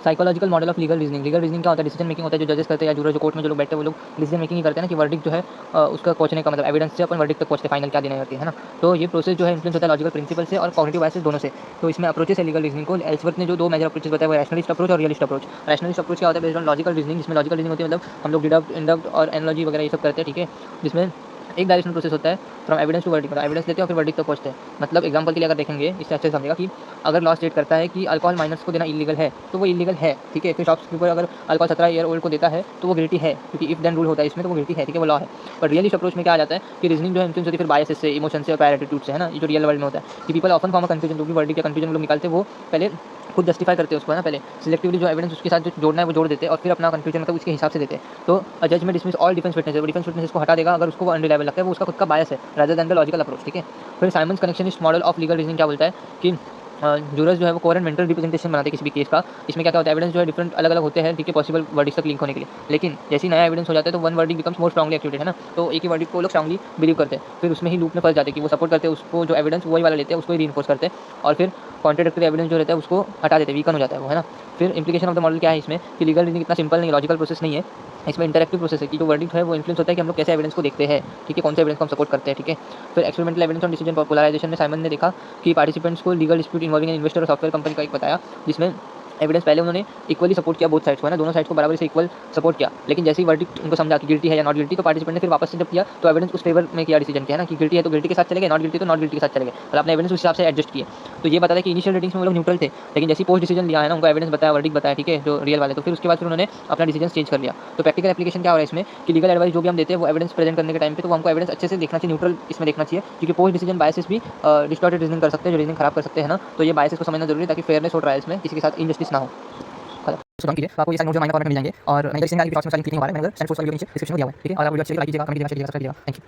Psychological model of legal reasoning क्या होता है? डिसीजन मेकिंग होता है जो जजेस करते हैं या जूरर जो कोर्ट में जो लोग बैठते हैं वो लोग डिसीजन मेकिंग ही करते हैं ना कि वर्डिक्ट जो है उसका पहुंचने का मतलब एविडेंस से अपन वर्डिक्ट तक पहुंचते हैं, फाइनल क्या देना होती है ना। तो ये प्रोसेस जो है इन्फ्लुएंस होता है लॉजिकल प्रिंसिपल से और कॉग्निटिव बायसेस दोनों से। तो इसमें अप्रोचेस है लीगल रीजनिंग को। एल्सवर्थ ने जो 2 मेजर अप्रोचेस बताया वो रैशनलिस्ट अप्रोच और रियलिस्ट अप्रोच। रैशनलिस्ट अप्रोच क्या होता है? बेस्ड ऑन लॉजिकल रीजनिंग, जिसमें लॉजिकल रीजनिंग होती है मतलब हम लोग डिडक्ट, इंडक्ट और एनालॉजी वगैरह ये सब करते हैं, ठीक है। जिसमें एक डायरेक्शनल प्रोसेस होता है फ्रॉम एविडेंस टू वर्डिक्ट, मतलब एविडेंस लेते हैं और फिर वर्डिक्ट तक पहुंचते हैं। मतलब एग्जांपल के लिए अगर देखेंगे इससे अच्छे से समझेगा कि अगर लॉ स्टेट करता है कि अल्कोहल माइनर्स को देना इलीगल है तो वो इलीगल है, ठीक है। फिर शॉपकीपर अगर अल्कोहल 17 ईयर ओल्ड को देता है तो वो गिल्टी है, क्योंकि इफ देन रूल होता है इसमें तो वो गिल्टी है, ठीक है, वो लॉ है। पर रियलिस्ट अप्रोच में क्या आ जाता है कि रीजनिंग जो है इन्फ्लुएंस होती है फिर बायसेस से, इमोशन से और प्रायर एटीट्यूड से, है ना। ये जो रियल वर्ल्ड में होता है कि people often form a confusion, जो भी वर्डिक्ट या कंफ्यूजन लोग निकालते हैं वो पहले खुद जस्टिफाई करते हैं उसको, है ना। पहले सिलेक्टिवली जो एविडेंस उसके साथ जो जोड़ना है वो जोड़ देते हैं और फिर अपना कंफ्यूजन मतलब उसके हिसाब से देते हैं। तो अ जज में डिसमिस ऑल डिफेंस विटनेसेस, वो डिफेंस विटनेसेस को हटा देगा अगर उसको वो अनरिलायबल लगता है, वो उसका खुद का बायस है rather than the logical approach, ठीक है। फिर Simon's connectionist model of legal reasoning क्या बोलता है कि जूरर्स जो है वो कोहेरेंट मेंटल रिप्रेजेंटेशन बनाते हैं किसी भी केस का। इसमें क्या होता है? एविडेंस जो है डिफरेंट अलग अलग होते हैं, ठीक है, पॉसिबल वर्डिक्ट तक लिंक होने के लिए। लेकिन जैसे ही नया एविडेंस हो जाता है तो one verdict becomes more strongly activated, है ना। तो एक ही वर्डिक्ट को वो लोग स्ट्रांगली बिलीव करते हैं, फिर उसमें ही लूप में फंस जाते हैं कि वो सपोर्ट करते हैं उसको, जो एविडेंस वही वाला लेते हैं उसको ही रीइंफोर्स करते हैं और फिर कॉन्ट्राडिक्टरी एविडेंस जो रहता है उसको हटा देते हैं, वीकन हो जाता है वो, है ना। फिर इंप्लीकेशन ऑफ द मॉडल क्या है इसमें कि लीगल रीजनिंग इतना सिंपल नहीं, लॉजिकल प्रोसेस नहीं है। इसमें इंटरैक्टिव प्रोसेस है कि जो वर्डिक्ट है वो इन्फ्लुएंस होता है कि हम लोग कैसे एविडेंस को देखते हैं, ठीक है, कौन से एविडेंस को हम सपोर्ट करते हैं, ठीक है। फिर experimental evidence on decision polarisation में साइमन ने देखा कि पार्टिसिपेंट्स को legal dispute involving an investor और सॉफ्टवेयर कंपनी का एक बताया, जिसमें एविडेंस पहले उन्होंने इक्वली सपोर्ट किया बोथ साइड्स को, है ना, दोनों साइड्स को बराबर से इक्वल सपोर्ट किया। लेकिन जैसे ही वर्डिक्ट उनको समझा कि गिल्टी है या नॉट गिल्टी, तो पार्टिसिपेंट ने फिर वापस से जब किया तो एविडेंस उस फेवर में किया डिसीजन किया, है ना, कि गिल्टी है तो गिल्टी के साथ चले गए, नॉट गिल्टी तो नॉट गिल्टी के साथ चले गए, मतलब अपने एविडेंस उस हिसाब से एडजस्ट किए। तो ये बताया है कि इनिशियल रेटिंग्स में वो लोग न्यूट्रल थे, लेकिन जैसे पोस्ट डिसीजन लिया है ना, उनको एविडेंस बताया, वर्डिक्ट बताया, ठीक है, जो रियल वाले, तो फिर उसके बाद फिर उन्होंने अपना डिसीजन चेंज कर लिया। तो प्रैक्टिकल एप्लीकेशन क्या हो रहा है इसमें कि लीगल एडवाइस जो भी हम देते हैं वो एविडेंस प्रेजेंट करने के टाइम पे तो वो हमको एविडेंस अच्छे से देखना चाहिए, न्यूट्रल इसमें देखना चाहिए, क्योंकि पोस्ट डिसीजन बायसेस भी डिस्टॉर्टेड रीजनिंग कर सकते हैं, जो रीजनिंग खराब कर सकते हैं ना। तो ये बायसेस को समझना जरूरी है ताकि फेयरनेस हो ट्रायल्स में किसी के साथ इनजस्टिस ना हो। सुन कीजिए, तो आपको ये सारे नोट जो माइनर फॉर्मेट में मिल जाएंगे और मैं इधर इसमें शॉर्ट्स में सारी क्लिकिंग हो रहा है, मैंने सेंड फोर्स वाली वीडियो नीचे डिस्क्रिप्शन में दिया हुआ है, ठीक है। और आप वीडियो अच्छी लगी लाइक कीजिएगा, कमेंट कीजिएगा, शेयर कीजिएगा, सब्सक्राइब कीजिएगा। Thank you.